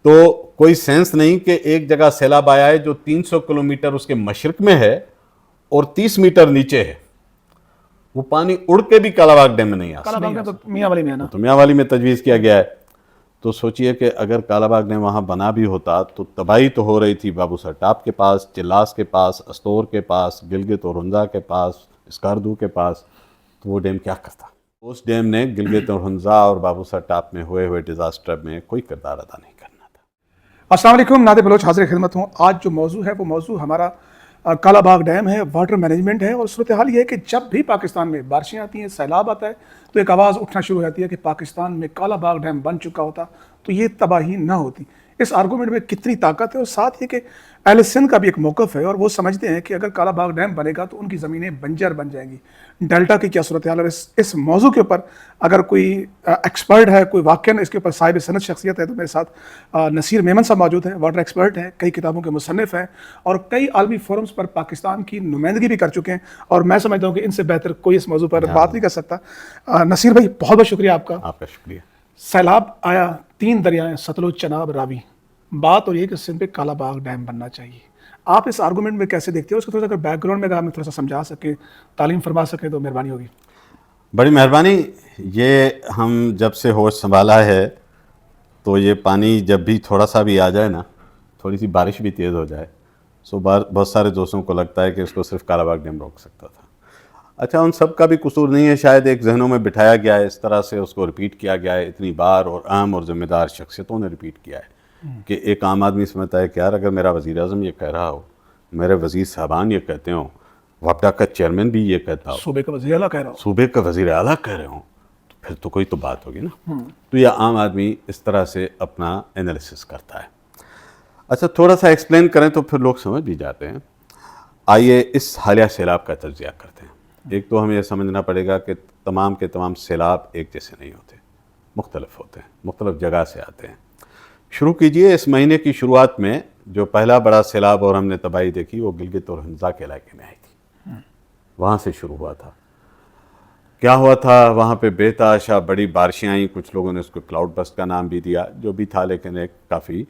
تو کوئی سینس نہیں کہ ایک جگہ سیلاب آیا ہے جو 300 کلومیٹر اس کے مشرق میں ہے اور 30 میٹر نیچے ہے، وہ پانی اڑ کے بھی کالا باغ ڈیم میں نہیں آ سکتا۔ کالا باغ ڈیم تو میاں والی میں ہے نا، تو میاں والی میں تجویز کیا گیا ہے۔ تو سوچئے کہ اگر کالا باغ ڈیم وہاں بنا بھی ہوتا تو تباہی تو ہو رہی تھی بابو سر ٹاپ کے پاس، چلاس کے پاس، استور کے پاس، گلگت اور ہنزا کے پاس، اسکردو کے پاس، تو وہ ڈیم کیا کرتا؟ اس ڈیم نے گلگت اور ہنزا اور بابو سر ٹاپ میں ہوئے ڈیزاسٹر میں کوئی کردار ادا نہیں کرنا تھا۔ السلام علیکم، نادر بلوچ حاضر خدمت ہوں۔ آج جو موضوع ہے وہ موضوع ہمارا کالا باغ ڈیم ہے، واٹر مینجمنٹ ہے، اور صورتحال یہ ہے کہ جب بھی پاکستان میں بارشیں آتی ہیں، سیلاب آتا ہے، تو ایک آواز اٹھنا شروع ہو جاتی ہے کہ پاکستان میں کالا باغ ڈیم بن چکا ہوتا تو یہ تباہی نہ ہوتی۔ اس آرگومنٹ میں کتنی طاقت ہے، اور ساتھ یہ کہ اہل سندھ کا بھی ایک موقف ہے، اور وہ سمجھتے ہیں کہ اگر کالا باغ ڈیم بنے گا تو ان کی زمینیں بنجر بن جائیں گی۔ ڈیلٹا کی کیا صورتحال ہے؟ اور اس موضوع کے اوپر اگر کوئی ایکسپرٹ ہے، کوئی واقعاً اس کے اوپر صاحب سند شخصیت ہے، تو میرے ساتھ نصیر میمن صاحب موجود ہیں، واٹر ایکسپرٹ ہیں، کئی کتابوں کے مصنف ہیں، اور کئی عالمی فورمز پر پاکستان کی نمائندگی بھی کر چکے ہیں، اور میں سمجھتا ہوں کہ ان سے بہتر کوئی اس موضوع پر بات نہیں کر سکتا۔ نصیر بھائی، بہت بہت شکریہ آپ کا۔ آپ کا شکریہ۔ سیلاب آیا، 3 دریائیں ستلج، چناب، راوی، بات اور یہ کہ سندھ پہ کالا باغ ڈیم بننا چاہیے۔ آپ اس آرگومنٹ میں کیسے دیکھتے ہو؟ اس کو تھوڑا سا بیک گراؤنڈ میں اگر ہمیں تھوڑا سا سمجھا سکیں، تعلیم فرما سکیں تو مہربانی ہوگی۔ بڑی مہربانی۔ یہ ہم جب سے ہوش سنبھالا ہے تو یہ پانی جب بھی تھوڑا سا بھی آ جائے نا، تھوڑی سی بارش بھی تیز ہو جائے، بہت سارے دوستوں کو لگتا ہے کہ اس کو صرف کالا باغ ڈیم روک سکتا تھا۔ اچھا، ان سب کا بھی قصور نہیں ہے، شاید ایک ذہنوں میں بٹھایا گیا ہے، اس طرح سے اس کو ریپیٹ کیا گیا ہے اتنی بار، اور اہم اور ذمہ دار شخصیتوں نے ریپیٹ کیا ہے کہ ایک عام آدمی سمجھتا ہے کہ یار اگر میرا وزیر اعظم یہ کہہ رہا ہو، میرے وزیر صاحبان یہ کہتے ہوں، وپڈا کا چیئرمین بھی یہ کہتا ہو، صوبے کا وزیر اعلیٰ کہہ رہا ہوں، صوبے کا وزیر اعلیٰ کہہ رہے ہوں، تو پھر تو کوئی تو بات ہوگی نا۔ تو یہ عام آدمی اس طرح سے اپنا انالیسس کرتا ہے۔ اچھا، تھوڑا سا ایکسپلین کریں تو پھر لوگ سمجھ بھی جاتے ہیں۔ آئیے اس حالیہ سیلاب کا تجزیہ کرتے ہیں۔ ایک تو ہمیں یہ سمجھنا پڑے گا کہ تمام کے تمام سیلاب ایک جیسے نہیں ہوتے، مختلف ہوتے ہیں، مختلف جگہ سے آتے ہیں۔ شروع کیجئے اس مہینے کی شروعات میں جو پہلا بڑا سیلاب اور ہم نے تباہی دیکھی وہ گلگت اور ہنزا کے علاقے میں آئی تھی، وہاں سے شروع ہوا تھا۔ کیا ہوا تھا وہاں پہ؟ بے تحاشا بڑی بارشیں آئیں، کچھ لوگوں نے اس کو کلاؤڈ بسٹ کا نام بھی دیا، جو بھی تھا، لیکن ایک کافی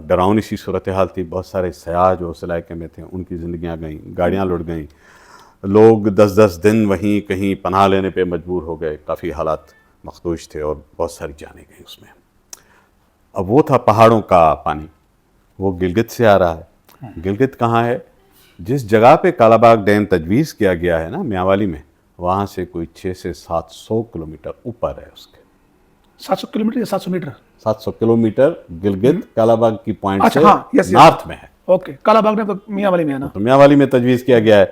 ڈراؤنی سی صورتحال تھی۔ بہت سارے سیاح جو اس علاقے میں تھے ان کی زندگیاں گئیں، گاڑیاں لٹ گئیں، لوگ 10 دن وہیں کہیں پناہ لینے پہ مجبور ہو گئے، کافی حالات مخدوش تھے اور بہت ساری جانیں گئیں اس میں۔ اب وہ تھا پہاڑوں کا پانی، وہ گلگت سے آ رہا ہے۔ گلگت کہاں ہے؟ جس جگہ پہ کالا باغ ڈیم تجویز کیا گیا ہے نا، میاں والی میں، وہاں سے کوئی 600 سے 700 کلومیٹر اوپر ہے اس کے۔ 700 کلومیٹر یا 700 میٹر؟ 700 کلومیٹر گلگت کالا باغ کی پوائنٹ سے یس نارتھ میں ہے۔ اوکے، کالا باغ ڈیم تو میاں والی میں ہے نا؟ تو میاں والی میں تجویز کیا گیا ہے۔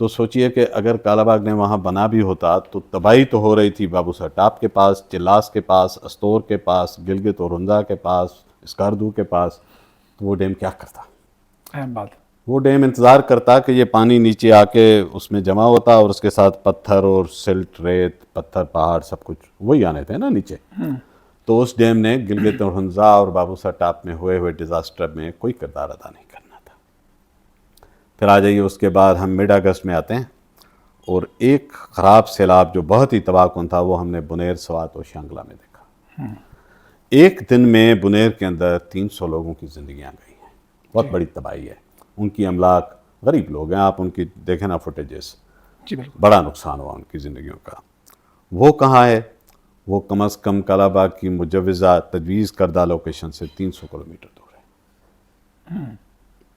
تو سوچئے کہ اگر کالا باغ ڈیم وہاں بنا بھی ہوتا تو تباہی تو ہو رہی تھی بابو سر ٹاپ کے پاس، چلاس کے پاس، استور کے پاس، گلگت اور ہنزا کے پاس، اسکردو کے پاس، تو وہ ڈیم کیا کرتا؟ اہم بات، وہ ڈیم انتظار کرتا کہ یہ پانی نیچے آ کے اس میں جمع ہوتا، اور اس کے ساتھ پتھر اور سلٹ، ریت، پتھر، پہاڑ، سب کچھ وہی آنے تھے نا نیچے۔ تو اس ڈیم نے گلگت اور ہنزا اور بابو سر ٹاپ میں ہوئے ڈیزاسٹر میں کوئی کردار ادا نہیں کرنا تھا۔ پھر آ جائیے اس کے بعد ہم مڈ اگست میں آتے ہیں، اور ایک خراب سیلاب جو بہت ہی تباہ کن تھا وہ ہم نے بنیر، سوات اور شانگلہ میں دیکھا۔ ایک دن میں بنیر کے اندر 300 لوگوں کی زندگیاں گئی ہیں، بہت بڑی تباہی ہے۔ ان کی املاک، غریب لوگ ہیں، آپ ان کی دیکھیں نا فوٹیجز، جی بالکل، بڑا نقصان ہوا ان کی زندگیوں کا۔ وہ کہاں ہے؟ وہ کم از کم کالا باغ کی مجوزہ تجویز کردہ لوکیشن سے 300 کلومیٹر دور ہے۔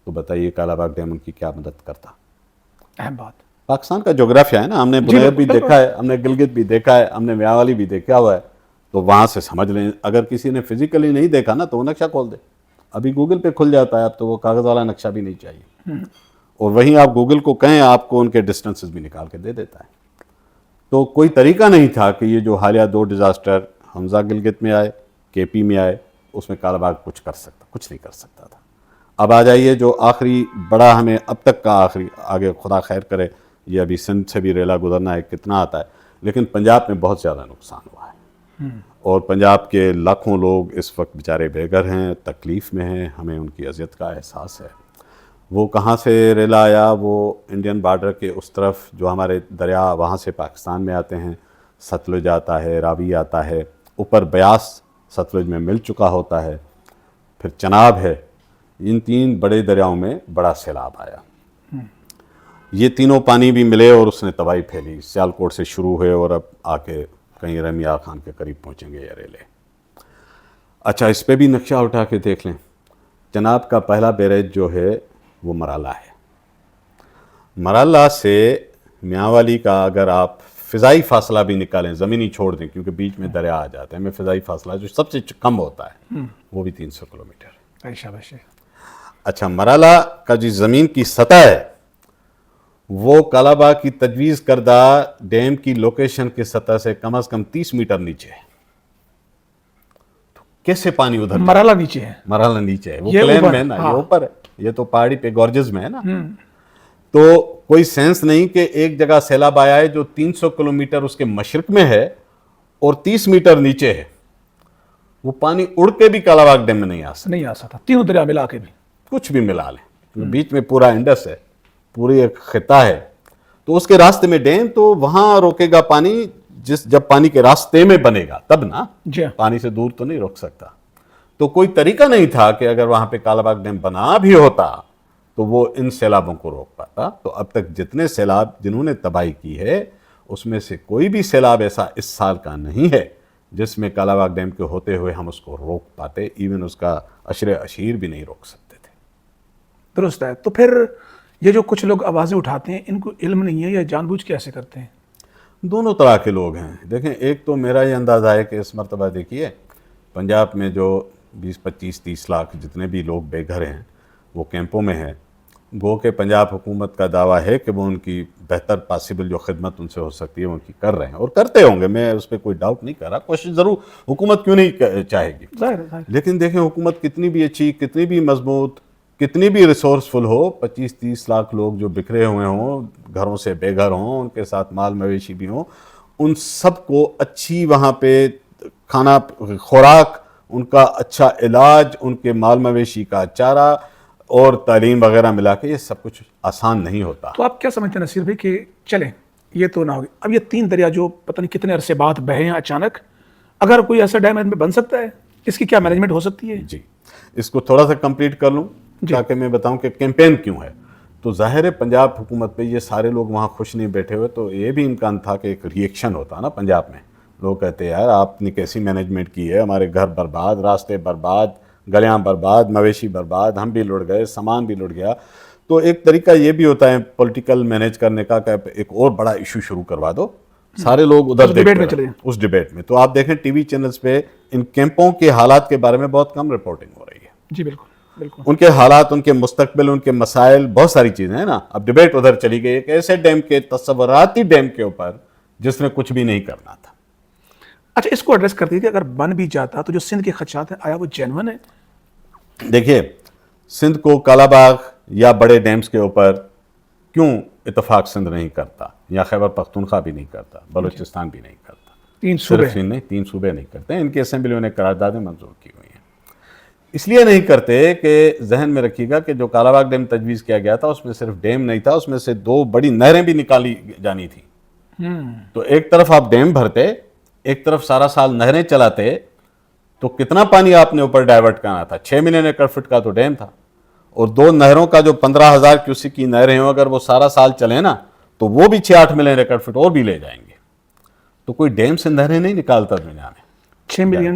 تو بتائیے کالا باغ ڈیم ان کی کیا مدد کرتا؟ اہم بات، پاکستان کا جغرافیہ ہے نا، ہم نے بنیر بھی دیکھا ہے، ہم نے گلگت بھی دیکھا ہے، ہم نے میاں والی بھی دیکھا ہوا ہے، تو وہاں سے سمجھ لیں۔ اگر کسی نے فزیکلی نہیں دیکھا نا تو وہ نقشہ کھول دے، ابھی گوگل پہ کھل جاتا ہے، اب تو وہ کاغذ والا نقشہ بھی نہیں چاہیے، اور وہیں آپ گوگل کو کہیں آپ کو ان کے ڈسٹنسز بھی نکال کے دے دیتا ہے۔ تو کوئی طریقہ نہیں تھا کہ یہ جو حالیہ 2 ڈیزاسٹر ہنزا گلگت میں آئے، کے پی میں آئے، اس میں کالا باغ کچھ کر سکتا، کچھ نہیں کر سکتا تھا۔ اب آ جائیے جو آخری بڑا ہمیں اب تک کا آخری، آگے خدا خیر کرے، یہ ابھی سندھ سے بھی ریلا گزرنا ہے کتنا آتا ہے، لیکن پنجاب میں بہت زیادہ نقصان ہوا ہے، اور پنجاب کے لاکھوں لوگ اس وقت بیچارے بے گھر ہیں، تکلیف میں ہیں، ہمیں ان کی اذیت کا احساس ہے۔ وہ کہاں سے ریلا آیا؟ وہ انڈین بارڈر کے اس طرف جو ہمارے دریا وہاں سے پاکستان میں آتے ہیں، ستلج آتا ہے، راوی آتا ہے، اوپر بیاس ستلج میں مل چکا ہوتا ہے، پھر چناب ہے، ان 3 بڑے دریاؤں میں بڑا سیلاب آیا. یہ تینوں پانی بھی ملے اور اس نے تباہی پھیلی. سیالکوٹ سے شروع ہوئے اور اب آ کے کہیں رمیا خان کے قریب پہنچیں گے یہ ریلے. اچھا اس پہ بھی نقشہ اٹھا کے دیکھ لیں. چناب کا پہلا بیریج جو ہے وہ مرالہ ہے. مرالہ سے میاوالی کا اگر آپ فضائی فاصلہ بھی نکالیں، زمینی چھوڑ دیں کیونکہ بیچ میں دریا آ جاتے ہیں، میں فضائی فاصلہ جو سب سے کم ہوتا ہے وہ بھی 300 کلومیٹر. شاباش. اچھا مرالہ کا جو زمین کی سطح ہے وہ کالا باغ کی تجویز کردہ ڈیم کی لوکیشن کی سطح سے کم از کم 30 میٹر نیچے ہے. تو کیسے پانی ادھر مرالہ نیچے ہے؟ مرالہ نیچے ہے، وہ یہ پلین اوپر میں ہے نا، ہاں. یہ اوپر ہے، یہ تو پہاڑی پہ گورجز میں ہے نا. تو کوئی سینس نہیں کہ ایک جگہ سیلاب آیا ہے جو 300 کلومیٹر اس کے مشرق میں ہے اور 30 میٹر نیچے ہے، وہ پانی اڑ کے بھی کالا باغ ڈیم میں نہیں آ سکتا. نہیں آ سکتا، تینوں دریا ملا کے بھی. کچھ بھی ملا لیں، بیچ میں پورا انڈس ہے، پوری ایک خطہ ہے، تو اس کے راستے میں ڈیم، تو وہاں روکے گا پانی جب پانی کے راستے میں بنے گا تب نا، جی پانی سے دور تو نہیں روک سکتا. تو کوئی طریقہ نہیں تھا کہ اگر وہاں پہ کالا باغ ڈیم بنا بھی ہوتا تو وہ ان سیلابوں کو روک پاتا. تو اب تک جتنے سیلاب جنہوں نے تباہی کی ہے اس میں سے کوئی بھی سیلاب ایسا اس سال کا نہیں ہے جس میں کالا باغ ڈیم کے ہوتے ہوئے ہم اس کو روک پاتے. ایون اس کا عشر اشیر بھی نہیں روک سکتے تھے. درست ہے. تو پھر یہ جو کچھ لوگ آوازیں اٹھاتے ہیں، ان کو علم نہیں ہے یا جان بوجھ کے ایسے کرتے ہیں؟ دونوں طرح کے لوگ ہیں. دیکھیں ایک تو میرا یہ اندازہ ہے کہ اس مرتبہ دیکھیے پنجاب میں جو 20 25 30 لاکھ جتنے بھی لوگ بے گھر ہیں وہ کیمپوں میں ہیں. گو کہ پنجاب حکومت کا دعویٰ ہے کہ وہ ان کی بہتر پاسبل جو خدمت ان سے ہو سکتی ہے وہ ان کی کر رہے ہیں اور کرتے ہوں گے. میں اس پہ کوئی ڈاؤٹ نہیں کر رہا. کوشش ضرور حکومت کیوں نہیں چاہے گی، ظاہر. لیکن دیکھیں حکومت کتنی بھی اچھی، کتنی بھی مضبوط، کتنی بھی ریسورسفل ہو، 25 30 لاکھ لوگ جو بکھرے ہوئے ہوں، گھروں سے بے گھر ہوں، ان کے ساتھ مال مویشی بھی ہوں، ان سب کو اچھی وہاں پہ کھانا خوراک، ان کا اچھا علاج، ان کے مال مویشی کا چارہ اور تعلیم وغیرہ ملا کے یہ سب کچھ آسان نہیں ہوتا. تو آپ کیا سمجھتے ہیں نصیر بھائی کہ چلیں یہ تو نہ ہوگی، اب یہ 3 دریا جو پتہ نہیں کتنے عرصے بعد بہے ہیں اچانک، اگر کوئی ایسا ڈیم میں بن سکتا ہے، اس کی کیا مینجمنٹ ہو سکتی ہے؟ جی اس کو تھوڑا سا کمپلیٹ کر لوں تاکہ میں بتاؤں کہ کیمپین کیوں ہے. تو ظاہر ہے پنجاب حکومت پہ یہ سارے لوگ وہاں خوش نہیں بیٹھے ہوئے، تو یہ بھی امکان تھا کہ ایک ری ایکشن ہوتا نا پنجاب میں. لوگ کہتے ہیں یار آپ نے کیسی مینجمنٹ کی ہے، ہمارے گھر برباد، راستے برباد، گلیاں برباد، مویشی برباد، ہم بھی لٹ گئے، سامان بھی لٹ گیا. تو ایک طریقہ یہ بھی ہوتا ہے پولیٹیکل مینیج کرنے کا کہ ایک اور بڑا ایشو شروع کروا دو، سارے لوگ ادھر دیکھتے ہیں اس ڈیبیٹ میں. تو آپ دیکھیں ٹی وی چینلز پہ ان کیمپوں کے حالات کے بارے میں بہت کم رپورٹنگ ہو رہی ہے. جی بالکل بالکل. ان کے حالات، ان کے مستقبل، ان کے مسائل، بہت ساری چیزیں ہیں نا. اب ڈیبیٹ ادھر چلی گئی ایک ایسے ڈیم کے، تصوراتی ڈیم کے اوپر جس نے کچھ بھی نہیں کرنا تھا. اچھا اس کو ایڈریس کر دیجیے، اگر بن بھی جاتا تو جو سندھ کے خدشات ہیں آیا وہ جینون ہے؟ دیکھیے سندھ کو کالا باغ یا بڑے ڈیمز کے اوپر کیوں اتفاق سندھ نہیں کرتا، یا خیبر پختونخوا بھی نہیں کرتا، بلوچستان بھی نہیں کرتا. 3 صوبے صرف نہیں، 3 صوبے نہیں کرتے. ان کی اسمبلیوں نے قراردادیں منظور کی ہوئی ہیں. اس لیے نہیں کرتے کہ ذہن میں رکھیے گا کہ جو کالا باغ ڈیم تجویز کیا گیا تھا اس میں صرف ڈیم نہیں تھا، اس میں سے 2 بڑی نہریں بھی نکالی جانی تھی. تو ایک طرف آپ ڈیم بھرتے، ایک طرف سارا سال نہریں چلاتے، تو کتنا پانی آپ نے اوپر ڈائیورٹ کرنا تھا. 6 ملین ایکڑ فٹ کا تو ڈیم تھا، اور 2 نہروں کا جو 15,000 کیوسک کی نہریں ہوں اگر وہ سارا سال چلیں نا تو وہ بھی 6-8 ملین ایکڑ فٹ اور بھی لے جائیں گے. تو کوئی ڈیم سے نہریں نہیں نکالتا دنیا میں. 6 ملین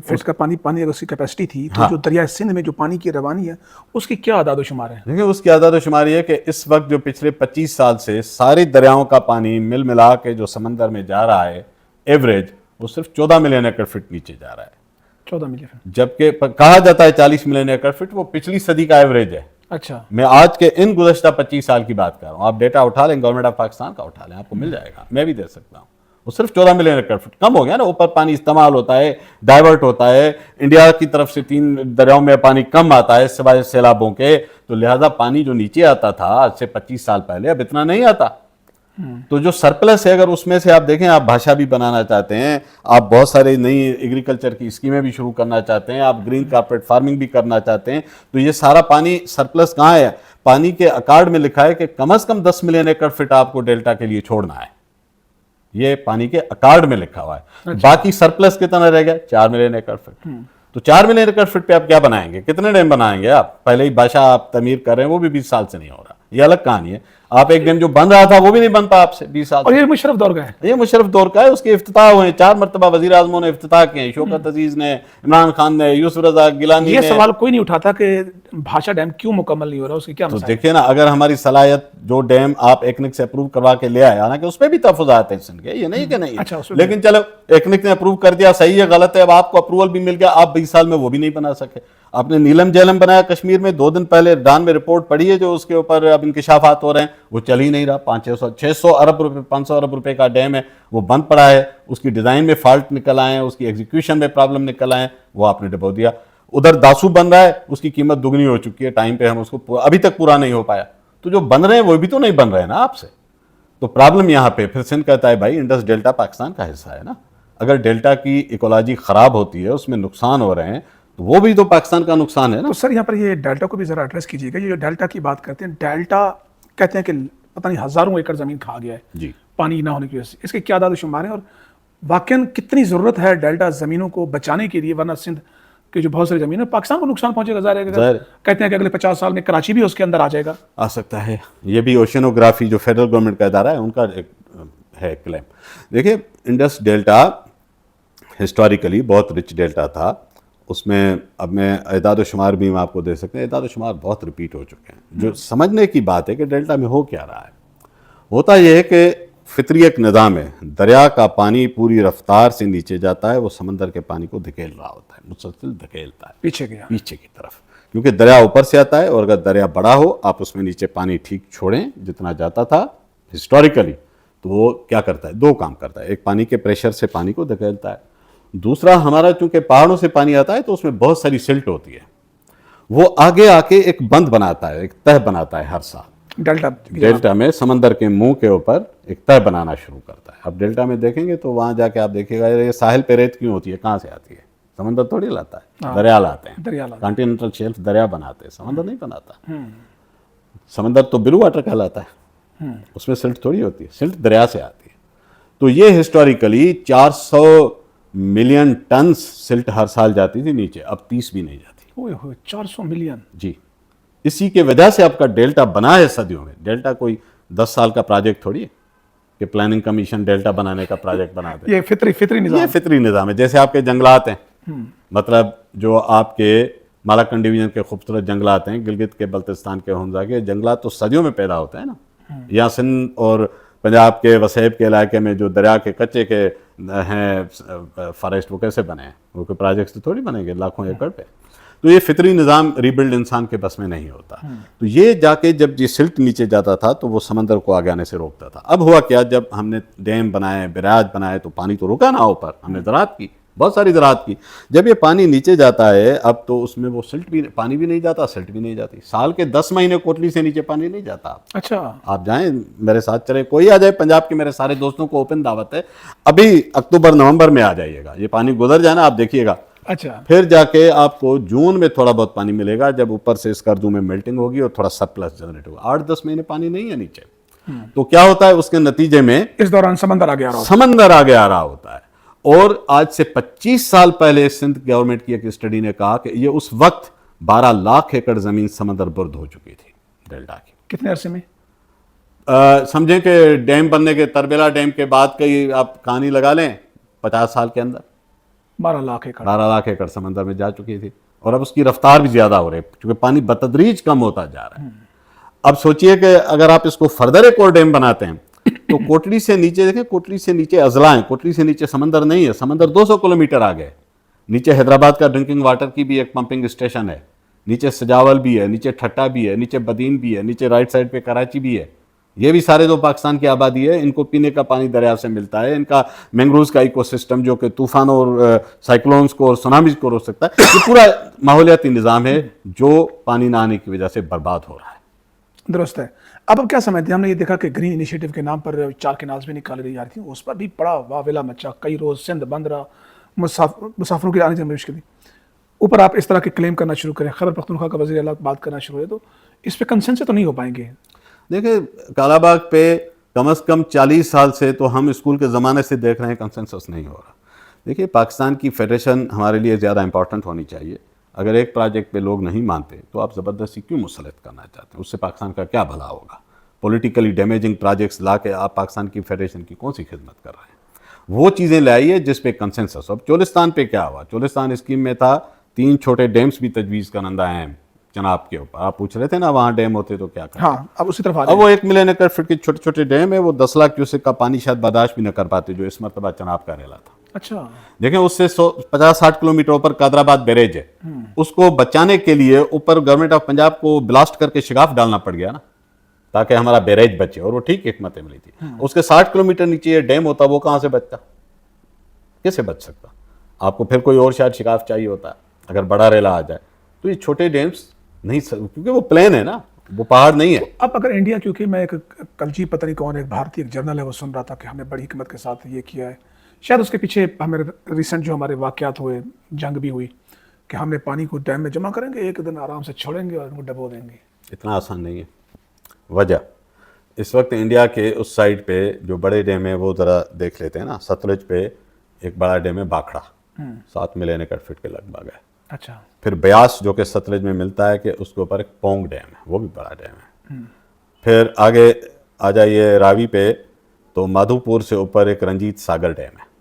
فٹ کا پانی اگر اس کی کیپیسٹی تھی تو جو دریائے سندھ میں جو پانی کی روانی ہے اس کی کیا اعداد و شمار ہے؟ دیکھیں اس کی اعداد و شمار یہ ہے کہ اس وقت جو پچھلے 25 سال سے سارے دریاؤں کا پانی مل ملا کے جو سمندر میں جا رہا ہے ایوریج، وہ صرف 14 ملین ایکڑ فٹ نیچے جا رہا ہے. 14 ملین فٹ، جبکہ کہا جاتا ہے 40 ملین ایکڑ فٹ، وہ پچھلی صدی کا ایوریج ہے. اچھا میں آج کے ان گزشتہ 25 سال کی بات کر رہا ہوں. آپ ڈیٹا اٹھا لیں، گورنمنٹ آف پاکستان کا اٹھا لیں، آپ کو مل جائے گا، میں بھی دے سکتا ہوں. وہ صرف 14 ملین ایکڑ فٹ. کم ہو گیا نا، اوپر پانی استعمال ہوتا ہے، ڈائیورٹ ہوتا ہے. انڈیا کی طرف سے 3 دریاؤں میں پانی کم آتا ہے سوائے سیلابوں کے، تو لہذا پانی جو نیچے آتا تھا آج سے 25 سال پہلے اب اتنا نہیں آتا. تو جو سرپلس ہے اگر اس میں سے آپ دیکھیں، آپ بھاشا بھی بنانا چاہتے ہیں، آپ بہت سارے نئی ایگریکلچر کی اسکیمیں بھی شروع کرنا چاہتے ہیں، آپ گرین کارپیٹ فارمنگ بھی کرنا چاہتے ہیں، تو یہ سارا پانی سرپلس کہاں ہے؟ پانی کے اکارڈ میں لکھا ہے کہ کم از کم 10 ملین ایکڑ فٹ آپ کو ڈیلٹا کے لیے چھوڑنا ہے. یہ پانی کے اکارڈ میں لکھا ہوا ہے. باقی سرپلس کتنا رہ گیا؟ 4 ملین ایکڑ فٹ. تو 4 ملین ایکڑ فٹ پہ آپ کیا بنائیں گے؟ کتنے ڈیم بنائیں گے آپ؟ پہلے ہی بادشاہ آپ تعمیر کر رہے ہیں، وہ بھی 20 سال سے نہیں ہو رہا، یہ الگ کہانی ہے. آپ ایک ڈیم جو بن رہا تھا وہ بھی نہیں بنتا آپ سے 20 سال اور سے. یہ مشرف دور کا ہے. یہ مشرف دور کا ہے، اس کے افتتاح ہوئے ہیں 4 مرتبہ، وزیر اعظموں نے افتتاح کیے ہیں، شوکت عزیز نے، عمران خان نے، یوسف رضا گیلانی یہ نے. سوال کوئی نہیں اٹھاتا کہ بھاشا ڈیم کیوں مکمل نہیں ہو رہا، اس کی کیا تو مسائل؟ دیکھیں نا، اگر ہماری صلاحیت جو ڈیم آپ ایکنک سے اپروو کروا کے لے آئے، حالانکہ اس پہ بھی تحفظات ہیں سندھ کے، یہ نہیں کہ نہیں، اچھا، اس میں لیکن چلو ایکنک نے اپروو کر دیا، صحیح ہے غلط ہے، اب آپ کو اپروول بھی مل گیا، آپ 20 سال میں وہ بھی نہیں بنا سکے. آپ نے نیلم جیلم بنایا کشمیر میں، 2 دن پہلے ڈان میں رپورٹ پڑی ہے جو اس کے اوپر اب انکشافات ہو رہے ہیں، وہ چل ہی نہیں رہا. 600 ارب روپے 500 ارب روپے کا ڈیم ہے، وہ بند پڑا ہے. اس کی ڈیزائن میں فالٹ نکل آئے ہیں، اس کی ایگزیکیوشن میں پرابلم نکل آئے ہیں، وہ آپ نے ڈبو دیا. ادھر داسو بن رہا ہے، اس کی قیمت دگنی ہو چکی ہے، ٹائم پہ ہم اس کو ابھی تک پورا نہیں ہو پایا. تو جو بن رہے ہیں وہ بھی تو نہیں بن رہے ہیں نا آپ سے. تو پرابلم یہاں پہ پھر سندھ کہتا ہے بھائی انڈس ڈیلٹا پاکستان کا حصہ ہے نا، اگر ڈیلٹا کی ایکولوجی خراب ہوتی ہے، اس میں نقصان ہو رہے ہیں، تو وہ بھی تو پاکستان کا نقصان ہے نا. تو سر یہاں پر یہ ڈیلٹا کو بھی ذرا ایڈریس کیجیے گا. یہ جو ڈیلٹا کی بات کرتے ہیں، ڈیلٹا کہتے ہیں کہ پتہ نہیں ہزاروں ایکڑ زمین کھا گیا ہے جی، پانی نہ ہونے کی وجہ سے. اس کے کیا اعداد و شمار ہیں اور واقعاً کتنی ضرورت ہے ڈیلٹا زمینوں کو بچانے کے لیے؟ ورنہ سندھ کے جو بہت ساری زمینیں پاکستان کو نقصان پہنچے گا. ظاہر کہتے ہیں کہ اگلے 50 سال میں کراچی بھی اس کے اندر آ جائے گا. آ سکتا ہے. یہ بھی اوشنوگرافی جو فیڈرل گورنمنٹ کا ادارہ ہے ان کا ہے کلیم. دیکھیں انڈس ڈیلٹا ہسٹوریکلی بہت رچ ڈیلٹا تھا. اس میں اب میں اعداد و شمار بھی آپ کو دے سکتے ہیں، اعداد و شمار بہت ریپیٹ ہو چکے ہیں. جو سمجھنے کی بات ہے کہ ڈیلٹا میں ہو کیا رہا ہے، ہوتا یہ ہے کہ فطری ایک نظام ہے. دریا کا پانی پوری رفتار سے نیچے جاتا ہے، وہ سمندر کے پانی کو دھکیل رہا ہوتا ہے، مسلسل دھکیلتا ہے پیچھے گیا پیچھے کی طرف، کیونکہ دریا اوپر سے آتا ہے. اور اگر دریا بڑا ہو، آپ اس میں نیچے پانی ٹھیک چھوڑیں جتنا جاتا تھا ہسٹوریکلی، تو وہ کیا کرتا ہے؟ 2 کام کرتا ہے. ایک پانی کے پریشر سے پانی کو دھکیلتا ہے، دوسرا ہمارا چونکہ پہاڑوں سے پانی آتا ہے تو اس میں بہت ساری سلٹ ہوتی ہے، وہ آگے آ کے ایک بند بناتا ہے، ایک تہ بناتا ہے. ہر سال ڈیلٹا میں سمندر کے منہ کے اوپر ایک تہ بنانا شروع کرتا ہے. اب ڈیلٹا میں دیکھیں گے تو وہاں جا کے آپ دیکھیں گا یہ ساحل پہ ریت کیوں ہوتی ہے، کہاں سے آتی ہے؟ سمندر تھوڑی لاتا ہے، دریا لاتے ہیں. کانٹیننٹل شیلف دریا بناتے ہیں، سمندر نہیں بناتا. سمندر تو بلو واٹر کہلاتا ہے، اس میں سلٹ تھوڑی ہوتی ہے، سلٹ دریا سے آتی ہے. تو یہ ہسٹوریکلی 400 ملین ٹنز سلٹ ہر سال جاتی تھی نیچے، اب 30 بھی نہیں جاتی. 400 ملین. جی، اسی کے وجہ سے آپ کا ڈیلٹا بنا ہے صدیوں میں. ڈیلٹا کوئی 10 سال کا پروجیکٹ تھوڑی ہے کہ پلاننگ کمیشن ڈیلٹا بنانے کا پروجیکٹ بنا دے. یہ فطری نظام، یہ فطری نظام ہے. جیسے آپ کے جنگلات ہیں، مطلب جو آپ کے مالاکنڈ ڈویژن کے خوبصورت جنگلات ہیں، گلگت کے بلتستان کے ہنزا کے جنگلات تو صدیوں میں پیدا ہوتے ہیں نا. یا سندھ اور پنجاب کے وسیب کے علاقے میں جو دریا کے کچے کے ہیں فارسٹ، وہ کیسے بنے ہیں؟ وہ کوئی پروجیکٹس تو تھوڑی بنیں گے لاکھوں ایکڑ پہ. تو یہ فطری نظام ریبلڈ انسان کے بس میں نہیں ہوتا. تو یہ جا کے جب یہ سلٹ نیچے جاتا تھا تو وہ سمندر کو آگے آنے سے روکتا تھا. اب ہوا کیا، جب ہم نے ڈیم بنائے، بیراج بنائے، تو پانی تو رکا نا اوپر. ہم نے زراعت کی، بہت ساری زراعت کی. جب یہ پانی نیچے جاتا ہے اب تو اس میں وہ سلٹ بھی، پانی بھی نہیں جاتا، سلٹ بھی نہیں جاتی. سال کے 10 مہینے کوٹلی سے نیچے پانی نہیں جاتا. اچھا، آپ جائیں میرے ساتھ چلے، کوئی آ جائے پنجاب کے، میرے سارے دوستوں کو اوپن دعوت ہے، ابھی اکتوبر نومبر میں آ جائیے گا. یہ پانی گزر جانا، آپ دیکھیے گا. اچھا، پھر جا کے آپ کو جون میں تھوڑا بہت پانی ملے گا، جب اوپر سے اسکردو میں میلٹنگ ہوگی اور تھوڑا سرپلس جنریٹ ہوگا. 8-10 مہینے پانی نہیں ہے نیچے. تو کیا ہوتا ہے اس کے نتیجے میں؟ اس دوران سمندر آگے آ رہا سمندر آگے آ رہا ہوتا ہے. اور آج سے 25 سال پہلے سندھ گورنمنٹ کی ایک اسٹڈی نے کہا کہ یہ اس وقت 12 لاکھ ایکڑ زمین سمندر برد ہو چکی تھی ڈیلٹا کی. کتنے عرصے میں؟ سمجھیں کہ ڈیم بننے کے، تربیلا ڈیم کے بعد کی آپ کہانی لگا لیں، 50 سال کے اندر 12 لاکھ ایکڑ. 12 لاکھ ایکڑ سمندر میں جا چکی تھی. اور اب اس کی رفتار بھی زیادہ ہو رہی ہے کیونکہ پانی بتدریج کم ہوتا جا رہا ہے. اب سوچئے کہ اگر آپ اس کو فردر ایک اور ڈیم بناتے ہیں تو کوٹلی سے نیچے دیکھیں، کوٹلی سے نیچے اضلاع ہیں، کوٹلی سے نیچے سمندر نہیں ہے. سمندر 200 کلومیٹر آگے. نیچے حیدرآباد کا ڈرنکنگ واٹر کی بھی ایک پمپنگ اسٹیشن ہے، نیچے سجاول بھی ہے، نیچے ٹھٹا بھی ہے، نیچے بدین بھی ہے، نیچے رائٹ سائڈ پہ کراچی بھی ہے. یہ بھی سارے جو پاکستان کی آبادی ہے، ان کو پینے کا پانی دریا سے ملتا ہے. ان کا مینگروز کا ایکو سسٹم جو کہ طوفانوں اور سائیکلونز کو اور سونامیز کو روک سکتا ہے. یہ پورا ماحولیاتی نظام ہے جو پانی نہ آنے کی وجہ سے برباد ہو رہا ہے. درست ہے. اب کیا سمجھتے ہیں؟ ہم نے یہ دیکھا کہ گرین انیشیٹو کے نام پر 4 کینالز بھی نکالی دی جا رہی تھیں، اس پر بھی بڑا واویلا مچا. کئی روز سندھ بند رہا، مسافروں کے آنے جانے مشکل تھی. اوپر آپ اس طرح کے کلیم کرنا شروع کریں، خیبر پختونخوا کا وزیر اعلیٰ بات کرنا شروع ہے، تو اس پہ کنسنسس تو نہیں ہو پائیں گے. دیکھیں کالا باغ پہ کم از کم 40 سال سے تو ہم اسکول کے زمانے سے دیکھ رہے ہیں کنسنسس نہیں ہو رہا. دیکھیے پاکستان کی فیڈریشن ہمارے لیے زیادہ امپورٹنٹ ہونی چاہیے. اگر ایک پروجیکٹ پہ لوگ نہیں مانتے تو آپ زبردستی کیوں مسلط کرنا چاہتے ہیں؟ اس سے پاکستان کا کیا بھلا ہوگا؟ پولیٹیکلی ڈیمیجنگ پروجیکٹس لا کے آپ پاکستان کی فیڈریشن کی کون سی خدمت کر رہے ہیں؟ وہ چیزیں لائیے جس پہ کنسنسس. اب چولستان پہ کیا ہوا؟ چولستان اسکیم میں تھا 3 چھوٹے ڈیمز بھی تجویز کنندہ ہیں چناب کے اوپر. آپ پوچھ رہے تھے نا وہاں ڈیم ہوتے تو کیا کرتے؟ ہاں اب اسی طرف اب وہ 1 ملین ایکڑ فٹ کے چھوٹے چھوٹے ڈیم ہے, وہ 10 لاکھ کیوسک کا پانی شاید برداشت بھی نہ کر پاتے, جو اس مرتبہ چناب کا ریلا تھا. اچھا دیکھیں اس سے 50-60 کلومیٹر اوپر قادرآباد بیریج ہے, اس کو بچانے کے لیے اوپر گورنمنٹ آف پنجاب کو بلاسٹ کر کے شگاف ڈالنا پڑ گیا نا, تاکہ ہمارا بیریج بچے, اور وہ ٹھیک حکمت عملی تھی. اس کے 60 کلومیٹر نیچے یہ ڈیم ہوتا, وہ کہاں سے بچتا؟ کیسے بچ سکتا؟ آپ کو پھر کوئی اور شاید شگاف چاہیے ہوتا ہے اگر بڑا ریلا آ جائے. تو یہ چھوٹے ڈیمز نہیں, کیونکہ وہ پلین ہے نا, وہ پہاڑ نہیں ہے. اب اگر انڈیا, کیونکہ میں ایک کلچی پتہ نہیں کون ایک بھارتی ایک جرنل ہے, وہ سن رہا تھا کہ ہمیں بڑی حکمت کے ساتھ یہ کیا ہے, شاید اس کے پیچھے ہمیں ریسنٹ جو ہمارے واقعات ہوئے, جنگ بھی ہوئی, کہ ہم نے پانی کو ڈیم میں جمع کریں گے, ایک دن آرام سے چھوڑیں گے اور ان کو ڈبو دیں گے. اتنا آسان نہیں ہے. وجہ اس وقت انڈیا کے اس سائڈ پہ جو بڑے ڈیم ہیں وہ ذرا دیکھ لیتے ہیں نا. ستلج پہ ایک بڑا ڈیم ہے باکھڑا, 7 ملین ایکڑ فٹ کے لگ بھگ ہے. اچھا. پھر بیاس جو کہ ستلج میں ملتا ہے, کہ اس کے اوپر ایک پونگ ڈیم ہے, وہ بھی بڑا ڈیم ہے. پھر آگے آ جائیے راوی پہ, تو مادھو پور سے اوپر ایک رنجیت ساگر ڈیم ہے.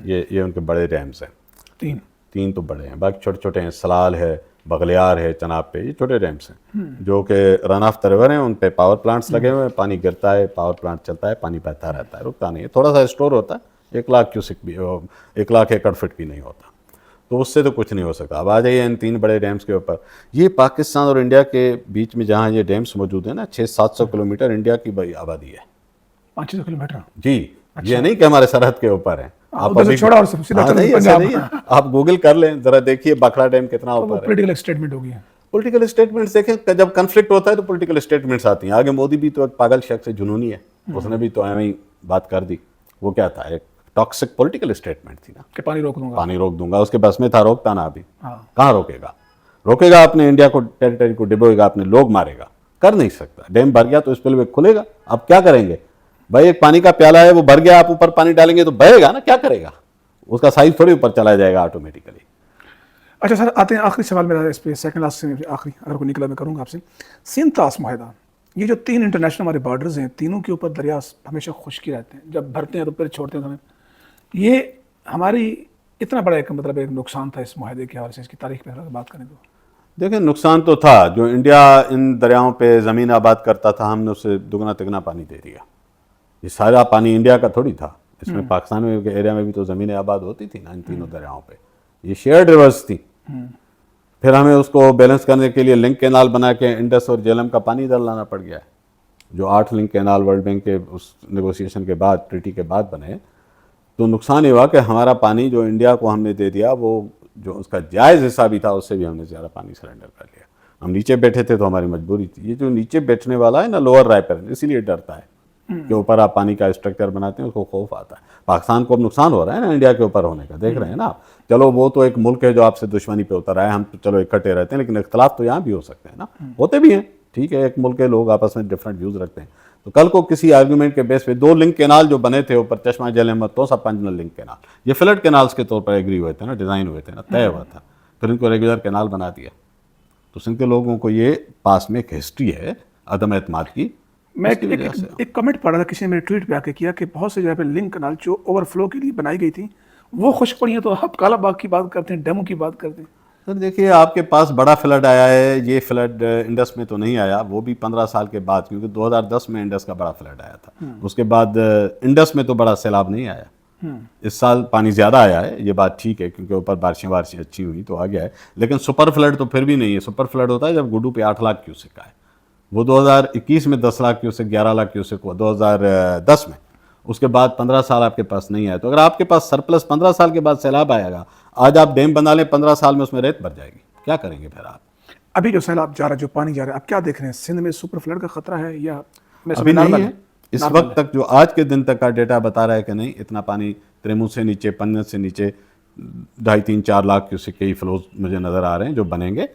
یہ ان کے بڑے ڈیمز ہیں. 3 تو بڑے ہیں, باقی چھوٹے چھوٹے ہیں. سلال ہے, بغلیار ہے چناب پہ, یہ چھوٹے ڈیمز ہیں جو کہ رن آف دا ریور ہیں. ان پہ پاور پلانٹس لگے ہوئے ہیں, پانی گرتا ہے, پاور پلانٹ چلتا ہے, پانی بہتا رہتا ہے, رکتا نہیں ہے. تھوڑا سا اسٹور ہوتا ہے, 1 لاکھ کیوسک بھی, 1 لاکھ ایکڑ فٹ بھی نہیں ہوتا, تو اس سے تو کچھ نہیں ہو سکتا. اب آ جائیے ان 3 بڑے ڈیمز کے اوپر. یہ پاکستان اور انڈیا کے بیچ میں جہاں یہ ڈیمز موجود ہیں نا, 600-700 کلومیٹر انڈیا کی بڑی آبادی ہے. 500 کلومیٹر. جی, یہ نہیں کہ ہمارے سرحد کے اوپر ہیں. ادھر سے چھوڑا اور سیدھا چل ایسا نہیں ہے. آپ گوگل کر لیں ذرا, دیکھیے باکھڑا ڈیم کتنا اوپر ہے. پولیٹیکل اسٹیٹمنٹ ہوگی. پولیٹیکل اسٹیٹمنٹس دیکھیں, جب کنفلکٹ ہوتا ہے تو پولیٹیکل اسٹیٹمنٹس آتی ہیں. آگے مودی بھی تو ایک پاگل شخص ہے, جنونی ہے, اس نے بھی تو ایویں ہی بات کر دی. وہ کیا تھا, ایک ٹاکسک پولیٹیکل اسٹیٹمنٹ تھی نا, کہ پانی روک دوں گا. پانی روک دوں گا. اس کے بس میں تھا, روکتا نا. ابھی کہاں روکے گا؟ روکے گا اپنے انڈیا کو, ٹیریٹری کو ڈبوئے گا, اپنے لوگ مارے گا. کر نہیں سکتا. ڈیم بھر گیا تو اس پہ کھلے گا. اب کیا کریں گے بھائی؟ ایک پانی کا پیالہ ہے, وہ بھر گیا, آپ اوپر پانی ڈالیں گے تو بہے گا نا, کیا کرے گا؟ اس کا سائز تھوڑی اوپر چلا جائے گا آٹومیٹیکلی. اچھا سر, آتے ہیں آخری سوال میرا اس پہ, سیکنڈ لاسٹ سے آخری, اگر کوئی نکلا میں کروں گا آپ سے. سندھ طاس معاہدہ, یہ جو 3 انٹرنیشنل ہمارے بارڈرز ہیں, تینوں کے اوپر دریا ہمیشہ خشکی رہتے ہیں, جب بھرتے ہیں تو پھر چھوڑتے ہیں ہمیں. یہ ہماری اتنا بڑا ایک مطلب ایک نقصان تھا اس معاہدے کے حوالے سے, اس کی تاریخ پہ اگر بات کریں تو دیکھیں نقصان تو تھا. جو انڈیا ان دریاؤں پہ زمین آباد کرتا تھا, ہم نے اسے دگنا تگنا پانی دے دیا. یہ سارا پانی انڈیا کا تھوڑی تھا, اس میں پاکستان میں ایریا میں بھی تو زمینیں آباد ہوتی تھی نا ان تینوں دریاؤں پہ. یہ شیئرڈ ریورس تھی. پھر ہمیں اس کو بیلنس کرنے کے لیے لنک کینال بنا کے انڈس اور جہلم کا پانی ادھر لانا پڑ گیا ہے, جو 8 لنک کینال ورلڈ بینک کے اس نیگوسیشن کے بعد, ٹریٹی کے بعد بنے. تو نقصان یہ ہوا کہ ہمارا پانی جو انڈیا کو ہم نے دے دیا, وہ جو اس کا جائز حصہ بھی تھا اس سے بھی ہم نے زیادہ پانی سرنڈر کر لیا. ہم نیچے بیٹھے تھے تو ہماری مجبوری تھی. یہ جو نیچے بیٹھنے والا ہے نا, لوور رائپر, اسی لیے ڈرتا ہے کہ اوپر آپ پانی کا اسٹرکچر بناتے ہیں, اس کو خوف آتا ہے. پاکستان کو اب نقصان ہو رہا ہے نا انڈیا کے اوپر ہونے کا, دیکھ رہے ہیں نا آپ. چلو وہ تو ایک ملک ہے جو آپ سے دشمنی پہ اتر آئے, ہم تو چلو اکٹھے رہتے ہیں, لیکن اختلاف تو یہاں بھی ہو سکتے ہیں نا, ہوتے بھی ہیں, ٹھیک ہے, ایک ملک کے لوگ آپس میں ڈفرینٹ ویوز رکھتے ہیں. تو کل کو کسی آرگومنٹ کے بیس پہ 2 لنک کینال جو بنے تھے اوپر, چشمہ جہلم اور توسا پنجنل لنک کینال, یہ فلڈ کینالز کے طور پر ایگری ہوئے تھے نا, ڈیزائن ہوئے تھے نا, طے ہوا تھا. پھر ان کو ریگولر کینال بنا دیا. تو سندھ کے لوگوں کو یہ پاس میں ایک ہسٹری ہے عدم اعتماد کی. میں ایک کمنٹ پڑھا تھا, کسی نے میرے ٹویٹ پہ آ کے کیا کہ بہت سے جگہ پہ لنک کنال جو اوور فلو کے لیے بنائی گئی تھی وہ خشک پڑی ہیں, تو آپ کالا باغ کی بات کرتے ہیں, ڈیمو کی بات کرتے ہیں. سر دیکھیے, آپ کے پاس بڑا فلڈ آیا ہے, یہ فلڈ انڈس میں تو نہیں آیا, وہ بھی 15 سال کے بعد, کیونکہ 2010 میں انڈس کا بڑا فلڈ آیا تھا. اس کے بعد انڈس میں تو بڑا سیلاب نہیں آیا. اس سال پانی زیادہ آیا ہے, یہ بات ٹھیک ہے, کیونکہ اوپر بارشیں اچھی ہوئی تو آ گیا ہے, لیکن سپر فلڈ تو پھر بھی نہیں ہے. سپر فلڈ ہوتا ہے جب گڈو پہ 8 لاکھ کیوسک آئے, وہ 2021 میں 10 لاکھ کیوسک, 11 لاکھ کیوسک ہوا 2010 میں. اس کے بعد 15 سال آپ کے پاس نہیں آئے. تو اگر آپ کے پاس سرپلس 15 سال کے بعد سیلاب آئے گا, آج آپ ڈیم بنا لیں, 15 سال میں اس میں ریت بھر جائے گی, کیا کریں گے پھر آپ؟ ابھی جو سیلاب جا رہا ہے, جو پانی جا رہا ہے, اب کیا دیکھ رہے ہیں, سندھ میں سپر فلڈ کا خطرہ ہے یا ابھی نہیں ہے؟ اس وقت تک جو آج کے دن تک کا ڈیٹا بتا رہا ہے کہ نہیں, اتنا پانی تریمو سے نیچے, پنجت سے نیچے 2.5-3-4 لاکھ کیوسک کے ہی فلوز مجھے نظر آ رہے ہیں جو بنیں گے.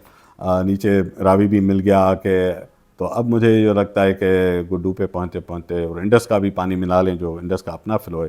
نیچے راوی بھی مل گیا آ کے, تو اب مجھے یہ لگتا ہے کہ گڈو پہ پہنچتے پہنچتے, اور انڈس کا بھی پانی ملا لیں جو انڈس کا اپنا فلو ہے,